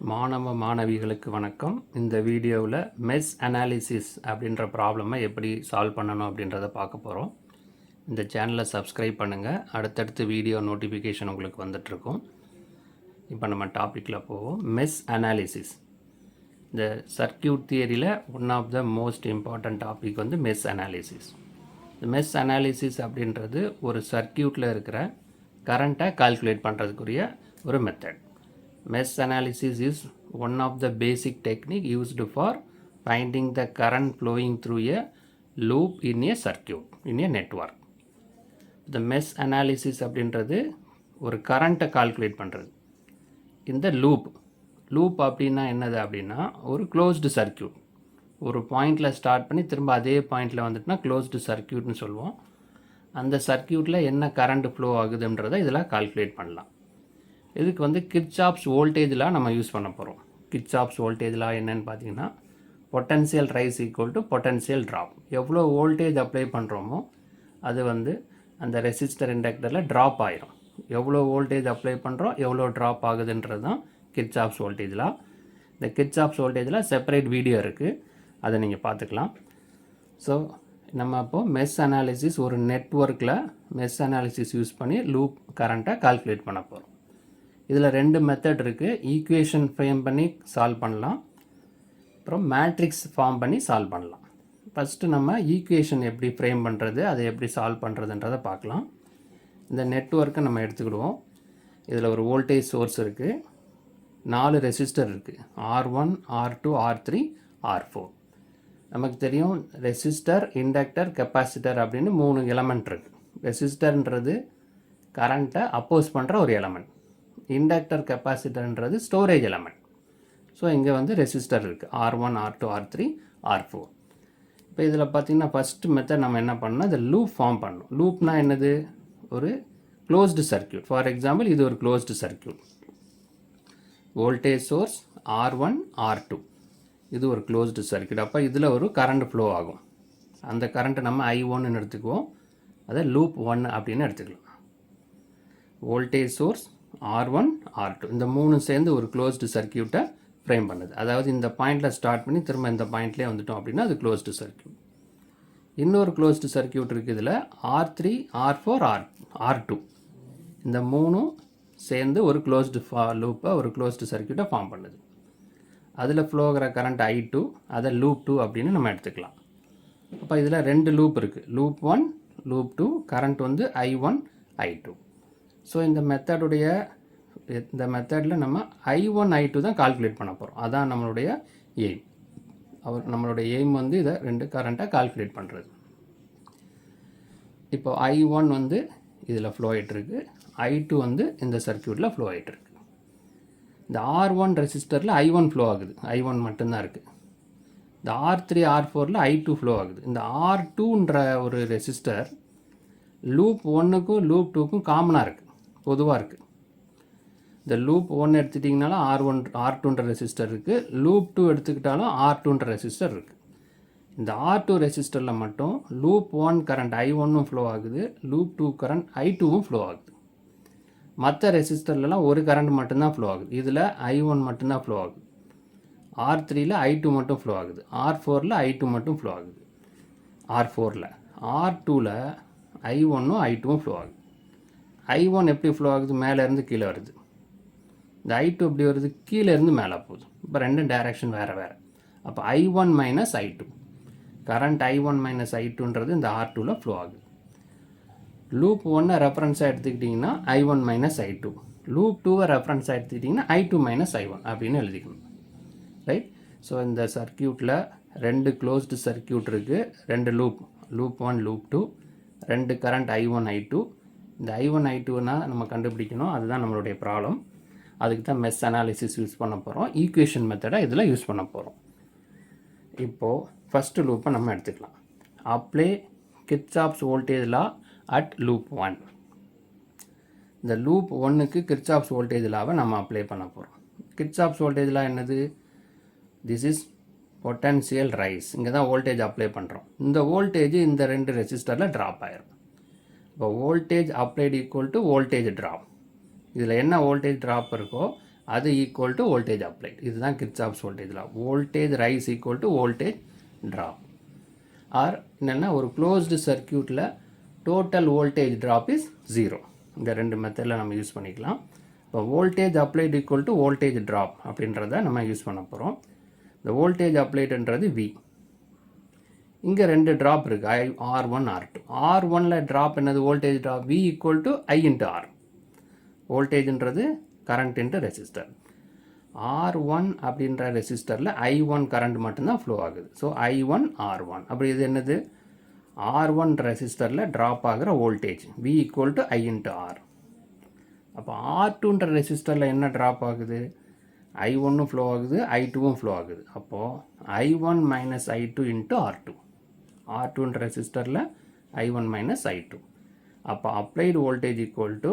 மாணவ மாணவிகளுக்கு வணக்கம். இந்த வீடியோவில் மெஷ் அனாலிசிஸ் அப்படின்ற ப்ராப்ளமை எப்படி சால்வ் பண்ணணும் அப்படின்றத பார்க்க போகிறோம். இந்த சேனலை சப்ஸ்கிரைப் பண்ணுங்கள். அடுத்தடுத்து வீடியோ நோட்டிஃபிகேஷன் உங்களுக்கு வந்துட்டுருக்கும். இப்போ நம்ம டாப்பிக்கில் போவோம். Mesh analysis. இந்த சர்க்கியூட் தியரியில் one of the most important topic வந்து மெஷ் அனாலிசிஸ். இந்த மெஷ் அனாலிசிஸ் அப்படின்றது ஒரு சர்க்கியூட்டில் இருக்கிற கரண்ட்டை கால்குலேட் பண்ணுறதுக்குரிய ஒரு method. Mesh analysis is one of the basic technique used for finding the current flowing through a loop in a circuit, in a network. The mesh analysis அப்படின்றது ஒரு கரண்ட்டை கால்குலேட் பண்ணுறது. இந்த லூப் அப்படின்னா என்னது அப்படின்னா ஒரு க்ளோஸ்டு சர்க்கியூட். ஒரு பாயிண்டில் ஸ்டார்ட் பண்ணி திரும்ப அதே பாயிண்டில் வந்துட்டுனா க்ளோஸ்டு சர்க்கியூட்னு சொல்லுவோம். அந்த சர்க்கியூட்டில் என்ன கரண்ட் ஃப்ளோ ஆகுதுன்றதை இதில் கால்குலேட் பண்ணலாம். இதுக்கு வந்து கிர்ச்சாப்ஸ் வோல்டேஜ் லா நம்ம யூஸ் பண்ண போகிறோம். கிர்ச்சாப்ஸ் வோல்டேஜ் லா என்னன்னு பார்த்தீங்கன்னா potential rice equal to potential drop. எவ்வளோ வோல்டேஜ் அப்ளை பண்ணுறோமோ அது வந்து அந்த ரெசிஸ்டர் இண்டக்டரில் ட்ராப் ஆயிரும். எவ்வளோ வோல்டேஜ் அப்ளை பண்ணுறோம் எவ்வளோ ட்ராப் ஆகுதுன்றது தான் கிர்ச்சாப்ஸ் வோல்டேஜ் லா. இந்த கிர்ச்சாப்ஸ் வோல்டேஜ் லா செப்பரேட் வீடியோ இருக்குது, அதை நீங்கள் பார்த்துக்கலாம். ஸோ நம்ம அப்போது மெஷ் அனாலிசிஸ் ஒரு நெட்வொர்க்கில் மெஷ் அனாலிசிஸ் யூஸ் பண்ணி லூப் கரண்ட்டை கால்குலேட் பண்ண போகிறோம். இதில் ரெண்டு மெத்தட் இருக்குது. ஈக்குவேஷன் ஃப்ரேம் பண்ணி சால்வ் பண்ணலாம், அப்புறம் மேட்ரிக்ஸ் ஃபார்ம் பண்ணி சால்வ் பண்ணலாம். ஃபஸ்ட்டு நம்ம ஈக்குவேஷன் எப்படி ஃப்ரேம் பண்ணுறது, அதை எப்படி சால்வ் பண்ணுறதுன்றதை பார்க்கலாம். இந்த நெட்வொர்க்கை நம்ம எடுத்துக்கிடுவோம். இதில் ஒரு வோல்டேஜ் சோர்ஸ் இருக்குது, 4 ரெசிஸ்டர் இருக்குது, R1, R2, R3, R4. நமக்கு தெரியும் ரெசிஸ்டர், இண்டக்டர், கெப்பாசிட்டர் அப்படின்னு 3 எலமெண்ட் இருக்குது. ரெசிஸ்டர்ன்றது கரண்ட்டை அப்போஸ் பண்ணுற ஒரு எலமெண்ட். இண்டக்டர் கெப்பாசிட்டர்ன்றது ஸ்டோரேஜ் எலமெண்ட். ஸோ இங்கே வந்து ரெசிஸ்டர் இருக்குது, R1, R2, R3, R4. இப்போ இதில் பார்த்திங்கன்னா ஃபஸ்ட்டு மெத்தட் நம்ம என்ன பண்ணோம், இந்த லூப் ஃபார்ம் பண்ணணும். லூப்னா என்னது, ஒரு க்ளோஸ்டு சர்க்கியூட். ஃபார் எக்ஸாம்பிள் இது ஒரு closed circuit. Voltage source R1, R2, இது ஒரு க்ளோஸ்டு சர்க்கியூட். அப்போ இதில் ஒரு கரண்ட் ஃப்ளோ ஆகும். அந்த கரண்ட்டை நம்ம I1ன்னு எடுத்துக்குவோம், அதை லூப் 1 அப்படின்னு எடுத்துக்கலாம். வோல்டேஜ் சோர்ஸ் R1, R2 இந்த 3 சேர்ந்து ஒரு க்ளோஸ்டு சர்க்கியூட்டை ஃப்ரேம் பண்ணுது. அதாவது இந்த பாயிண்டில் ஸ்டார்ட் பண்ணி திரும்ப இந்த பாயிண்ட்லேயே வந்துட்டோம் அப்படின்னா அது க்ளோஸ்டு சர்க்கியூட். இன்னொரு க்ளோஸ்டு சர்க்கியூட் இருக்குது. இதில் R3, R4, R2 இந்த 3 சேர்ந்து ஒரு க்ளோஸ்டு லூப்பை ஒரு க்ளோஸ்டு சர்க்கியூட்டை ஃபார்ம் பண்ணுது. அதில் ஃப்ளோ ஆகிற கரண்ட் I2, அதை லூப் 2 அப்படின்னு நம்ம எடுத்துக்கலாம். அப்போ இதில் 2 லூப் இருக்குது, லூப் 1, லூப் 2. கரண்ட் வந்து I1, I2. ஸோ இந்த மெத்தடில் நம்ம I1, I2 தான் கால்குலேட் பண்ண போகிறோம். அதான் நம்மளுடைய எய்ம். நம்மளுடைய எய்ம் வந்து இதை 2 கரண்ட்டாக கால்குலேட் பண்ணுறது. இப்போ I1 வந்து இதில் ஃப்ளோ ஆகிட்டுருக்கு, I2 வந்து இந்த சர்க்கியூட்டில் ஃப்ளோ ஆகிட்டுருக்கு. இந்த R1 ரெசிஸ்டரில் I1 ஃப்ளோ ஆகுது, I1 மட்டும்தான் இருக்குது. இந்த R3, R4ல் I2 ஃப்ளோ ஆகுது. இந்த R2ன்ற ஒரு ரெசிஸ்டர் லூப் 1க்கும் லூப் 2க்கும் காமனாக இருக்குது, பொதுவாக இருக்குது. இந்த லூப் 1 எடுத்துட்டிங்கனாலும் R2ன்ற ரெசிஸ்டர் இருக்குது, லூப் 2 எடுத்துக்கிட்டாலும் R2ன்ற ரெசிஸ்டர் இருக்குது. இந்த R2 ரெசிஸ்டரில் மட்டும் லூப் 1 கரண்ட் I1ம் ஃப்ளோ ஆகுது, லூப் 2 கரண்ட் I2வும் ஃப்ளோ ஆகுது. மற்ற ரெசிஸ்டர்லாம் ஒரு கரண்ட் மட்டும்தான் ஃப்ளோ ஆகுது. இதில் I1 மட்டும்தான் ஃப்ளோ ஆகுது. R3ல் I2 மட்டும் ஃப்ளோ ஆகுது, R4ல் I2 மட்டும் ஃப்ளோ ஆகுது. R4ல் R2ல் I1ம் I2வும் ஃப்ளோ ஆகுது. I1 எப்படி ஃப்ளோ ஆகுது, மேலேருந்து கீழே வருது. இந்த I2 எப்படி வருது, கீழேருந்து மேலே போகுது. இப்போ 2 டைரக்ஷன் வேறு வேறு. அப்போ I1 minus I2, current I1 minus I2ன்றது இந்த R2ல் ஃப்ளோ ஆகுது. லூப் 1 ரெஃபரன்ஸாக எடுத்துக்கிட்டிங்கன்னா I1 மைனஸ் I2, லூப் 2 ரெஃபரன்ஸாக எடுத்துக்கிட்டிங்கன்னா I2 மைனஸ் I1 அப்படின்னு எழுதிக்கணும். ரைட். ஸோ இந்த சர்க்கியூட்டில் 2 க்ளோஸ்டு சர்க்கியூட் இருக்குது, 2 loop 1, loop 2, 2 current I1, I2. இந்த I1, I2னா நம்ம கண்டுபிடிக்கணும், அதுதான் நம்மளுடைய ப்ராப்ளம். அதுக்கு தான் மெஷ் அனாலிசிஸ் யூஸ் பண்ண போகிறோம். ஈக்குவேஷன் மெத்தடை இதில் யூஸ் பண்ண போகிறோம். இப்போது ஃபஸ்ட்டு லூப்பை நம்ம எடுத்துக்கலாம். Apply Kirchhoff's voltage law at loop 1. இந்த லூப் 1க்கு கிர்ச்சாப்ஸ் வோல்டேஜ் லாவை நம்ம அப்ளை பண்ண போகிறோம். கிர்ச்சாப்ஸ் வோல்டேஜ் லா என்னது, திஸ் இஸ் பொட்டன்ஷியல் ரைஸ். இங்கே தான் வோல்டேஜ் அப்ளை பண்ணுறோம். இந்த வோல்டேஜ் இந்த 2 ரெசிஸ்டரில் ட்ராப் ஆயிரும். இப்போ voltage applied equal to voltage drop. இதில் என்ன வோல்டேஜ் ட்ராப் இருக்கோ அது ஈக்குவல் டு வோல்டேஜ் அப்ளைட். இதுதான் Kirchhoff's voltage law. Voltage rise equal to voltage drop. Or என்னென்னா ஒரு க்ளோஸ்டு சர்க்கியூட்டில் டோட்டல் வோல்டேஜ் ட்ராப் இஸ் 0. இந்த ரெண்டு மெத்தடில் நம்ம யூஸ் பண்ணிக்கலாம். இப்போ voltage applied equal to voltage drop அப்படின்றத நம்ம யூஸ் பண்ண போகிறோம். இந்த வோல்டேஜ் அப்ளைட்ன்றது V. இங்கே ரெண்டு ட்ராப் இருக்குது, R1 R2. R1ல் ட்ராப் என்னது? Voltage drop. V equal to I into R. வோல்டேஜ்ன்றது கரண்ட் இன்ட்டு ரெசிஸ்டர். R1 அப்படின்ற ரெசிஸ்டரில் I1 கரண்ட் மட்டும்தான் ஃப்ளோ ஆகுது. So I1 R1. அப்படி இது என்னது? R1 ரெசிஸ்டரில் ட்ராப் ஆகிற voltage V equal to I into R. அப்போ R2ன்ற ரெசிஸ்டரில் என்ன ட்ராப் ஆகுது? I1 ஃப்ளோ ஆகுது, I2வும் ஃப்ளோ ஆகுது. அப்போது I1 minus I2 into R2. R2ன்ற ரெசிஸ்டரில் I1 minus I2. அப்போ applied voltage equal to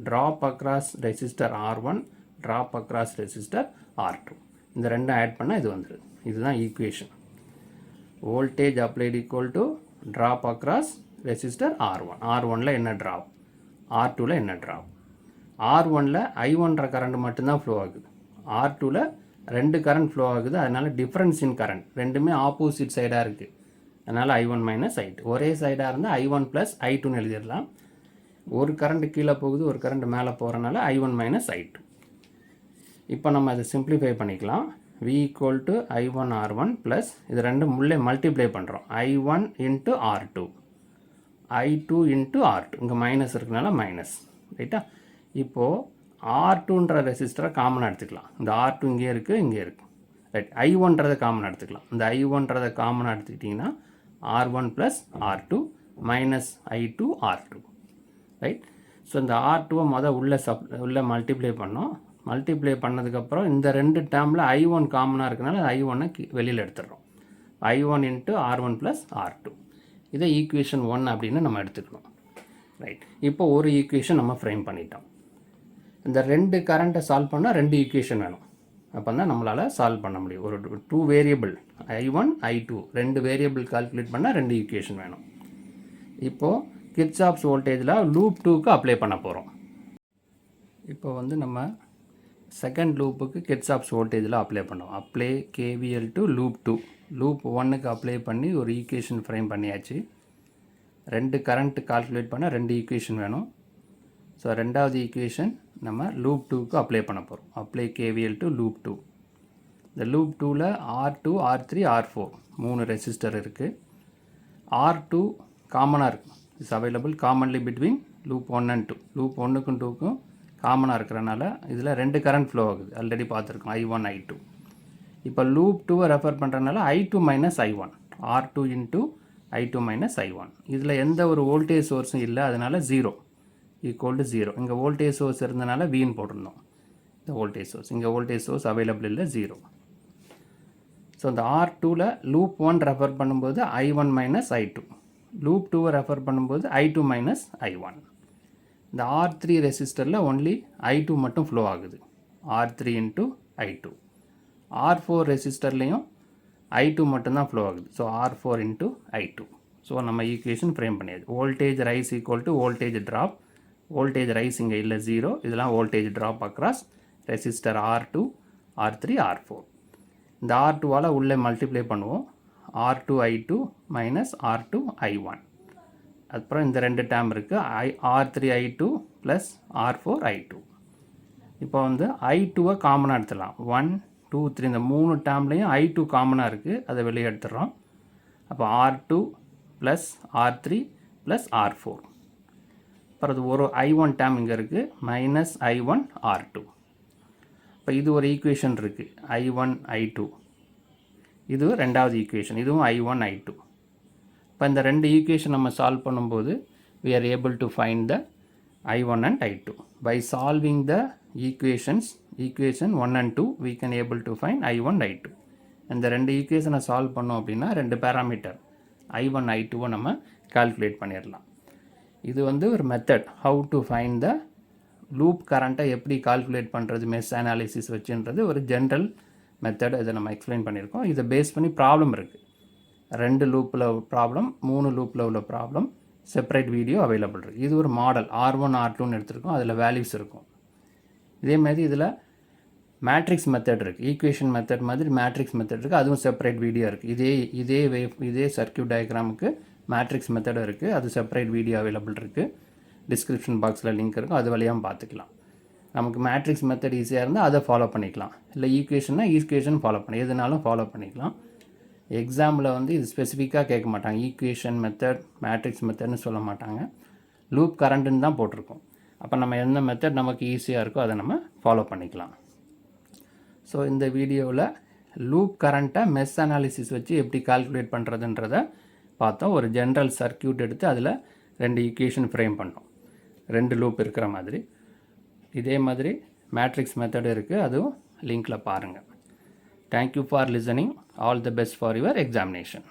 drop across resistor R1, drop across resistor R2. இந்த ரெண்டும் add பண்ணால் இது வந்துடுது. இதுதான் equation. Voltage applied equal to drop across resistor R1. R1ல் என்ன ட்ராப், R2ல் என்ன drop. R1ல் I1ன்ற current மட்டும்தான் ஃப்ளோ ஆகுது. R2ல் ரெண்டு கரண்ட் ஃப்ளோ ஆகுது. அதனால் டிஃப்ரென்ஸ் இன் கரண்ட் ரெண்டுமே ஆப்போசிட் சைடாக இருக்குது. அதனால் I1 மைனஸ் I2. ஒரே சைடாக இருந்தால் I1 ப்ளஸ் I2ன்னு எழுதிடலாம். ஒரு கரண்ட் கீழே போகுது, ஒரு கரண்ட் மேலே போகிறனால I1 மைனஸ் I2. இப்போ நம்ம அதை சிம்பிளிஃபை பண்ணிக்கலாம். V equal to I1 R1 plus இது ரெண்டு முள்ளே மல்டிப்ளை பண்ணுறோம். I1 into R2, I2 into R2. இங்கே மைனஸ் இருக்கனால மைனஸ், ரைட்டா. இப்போது R2ன்ற ரெசிஸ்டரை காமனாக எடுத்துக்கலாம். இந்த R2 இங்கே இருக்குது, இங்கே இருக்குது, ரைட். I1ன்றதை காமனாக எடுத்துக்கலாம். இந்த I1ன்றதை காமனாக எடுத்துக்கிட்டிங்கன்னா R1 plus R2 minus I2 R2, right. So இந்த R2வை உள்ளே மல்டிப்ளை பண்ணோம். மல்டிப்ளை பண்ணதுக்கப்புறம் இந்த ரெண்டு டேர்மில் I1 காமனாக இருக்கனால I1 வெளியில் எடுத்துடுறோம். I1 into R1 plus R2. இதை ஈக்குவேஷன் 1 அப்படின்னு நம்ம எடுத்துக்கணும், ரைட். இப்போ ஒரு ஈக்குவேஷன் நம்ம ஃப்ரேம் பண்ணிட்டோம். இந்த ரெண்டு கரண்ட்டை சால்வ் பண்ணால் ரெண்டு ஈக்குவேஷன் வேணும். அப்போ தான் நம்மளால் சால்வ் பண்ண முடியும். ஒரு 2 வேரியபிள் I1 I2 ரெண்டு வேரியபிள் கால்குலேட் பண்ணால் ரெண்டு ஈக்குவேஷன் வேணும். இப்போது கிர்ச்சாஃப்ஸ் வோல்டேஜில் லூப் 2க்கு அப்ளை பண்ண போகிறோம். இப்போ நம்ம செகண்ட் லூப்புக்கு கிர்ச்சாஃப்ஸ் வோல்டேஜில் அப்ளை பண்ணோம். Apply KVL to loop 2. Loop 1க்கு அப்ளை பண்ணி ஒரு ஈக்குவேஷன் ஃப்ரேம் பண்ணியாச்சு. ரெண்டு கரண்ட் கால்குலேட் பண்ண ரெண்டு ஈக்குவேஷன் வேணும். ஸோ ரெண்டாவது ஈக்குவேஷன் நம்ம லூப் 2க்கு அப்ளை பண்ண போகிறோம். Apply KVL to loop 2. இந்த லூப் 2ல் R2 R3 R4 3 ரெசிஸ்டர் இருக்குது. R2 காமனாக இருக்குது. It's available commonly between loop 1 and 2. Loop 1க்கும் 2க்கும் காமனாக இருக்கிறனால இதில் ரெண்டு கரண்ட் ஃப்ளோ ஆகுது. ஆல்ரெடி பார்த்துருக்கோம், I1 I2. இப்போ லூப் 2வை ரெஃபர் பண்ணுறதுனால I2 minus I1, R2 into I2 minus I1. இதில் எந்த ஒரு வோல்டேஜ் சோர்ஸும் இல்லை, அதனால் 0 ஈக்குவல் டு 0. இங்கே வோல்டேஜ் சோர்ஸ் இருந்தனால வீன் போட்டிருந்தோம். இந்த வோல்டேஜ் சோர்ஸ் இங்கே வோல்டேஜ் சோர்ஸ் அவைலபிள் இல்லை, 0. ஸோ இந்த R2ல் லூப் 1 ரெஃபர் பண்ணும்போது I1 minus I2, loop 2வை refer பண்ணும்போது I2 மைனஸ் I1. இந்த R3 ரெசிஸ்டரில் ஒன்லி I2 மட்டும் ஃப்ளோ ஆகுது, R3 into I2. R4 ரெசிஸ்டர்லேயும் I2 மட்டும்தான் ஃப்ளோ ஆகுது. So R4 into I2. So நம்ம ஈக்குவேஷன் ஃப்ரேம் பண்ணியாச்சு. Voltage rise equal to voltage drop. Voltage rice இங்கே இல்லை, 0. இதெல்லாம் voltage drop across resistor R2 R3 R4. இந்த R2வால் உள்ளே மல்டிப்ளை பண்ணுவோம். R2 I2 minus R2 I1. அப்புறம் இந்த ரெண்டு டேர்ம் இருக்குது, R3 I2 plus R4 I2. இப்போ I2வை காமனாக எடுத்துடலாம். 1 2 3 இந்த 3 டேர்ம்லேயும் I2 காமனாக இருக்குது, அதை வெளியே எடுத்துடுறோம். அப்போ R2 plus R3 plus R4. அப்புறம் அது ஒரு I1 டேர்ம் இங்கே இருக்குது, மைனஸ் I1 R2. இப்போ இது ஒரு ஈக்குவேஷன் இருக்குது, I1 I2. இது ரெண்டாவது ஈக்குவேஷன், இதுவும் I1 I2. இப்போ இந்த ரெண்டு ஈக்குவேஷன் நம்ம சால்வ் பண்ணும்போது we are able to find the I1 and I2. By solving the equation 1 and 2 we can able to find I1 I2. இந்த ரெண்டு ஈக்குவேஷனை சால்வ் பண்ணோம் அப்படின்னா ரெண்டு பேராமீட்டர் I1 I2வை நம்ம கால்குலேட் பண்ணிடலாம். இது ஒரு method, how to find the loop கரண்ட்டை எப்படி கால்குலேட் பண்ணுறது மெஷ் அனாலிசிஸ் வச்சுன்றது ஒரு ஜென்ரல் மெத்தட். இதை நம்ம எக்ஸ்பிளைன் பண்ணியிருக்கோம். இதை பேஸ் பண்ணி ப்ராப்ளம் இருக்குது. 2 லூப்பில் ப்ராப்ளம், 3 லூப்பில் உள்ள ப்ராப்ளம், செப்பரேட் வீடியோ அவைலபிள் இருக்குது. இது ஒரு மாடல், R1 R2ன்னு எடுத்துருக்கோம், அதில் வேல்யூஸ் இருக்கும். இதேமாதிரி இதில் மேட்ரிக்ஸ் மெத்தட் இருக்குது, ஈக்குவேஷன் மெத்தட் மாதிரி மேட்ரிக்ஸ் மெத்தட் இருக்குது, அதுவும் செப்பரேட் வீடியோ இருக்குது. இதே சர்க்யூட் டயக்ராமுக்கு மேட்ரிக்ஸ் மெத்தடும் இருக்குது, அது செப்பரேட் வீடியோ அவைலபிள் இருக்குது. டிஸ்கிரிப்ஷன் பாக்ஸில் லிங்க் இருக்கும், அது வழியாக பார்த்துக்கலாம். நமக்கு மேட்ரிக்ஸ் மெத்தட் ஈஸியாக இருந்தால் அதை ஃபாலோ பண்ணிக்கலாம், இல்லை ஈக்குவேஷன் ஃபாலோ பண்ணி எதுனாலும் ஃபாலோ பண்ணிக்கலாம். எக்ஸாமில் வந்து இது ஸ்பெசிஃபிக்காக கேட்க மாட்டாங்க, ஈக்குவேஷன் மெத்தட் மேட்ரிக்ஸ் மெத்தட்னு சொல்ல மாட்டாங்க, லூப் கரண்ட்டுன்னு தான் போட்டிருக்கோம். அப்போ நம்ம எந்த மெத்தட் நமக்கு ஈஸியாக இருக்கோ அதை நம்ம ஃபாலோ பண்ணிக்கலாம். ஸோ இந்த வீடியோவில் லூப் கரண்ட்டை மெஷ் அனாலிசிஸ் வச்சு எப்படி கால்குலேட் பண்ணுறதுன்றதை பார்த்தோம். ஒரு ஜென்ரல் சர்க்யூட் எடுத்து அதில் 2 ஈக்குவேஷன் ஃப்ரேம் பண்ணோம், 2 லூப் இருக்கிற மாதிரி. இதே மாதிரி மேட்ரிக்ஸ் மெத்தட் இருக்குது, அதுவும் லிங்க்கில் பாருங்கள். Thank you for listening. All the best for your examination.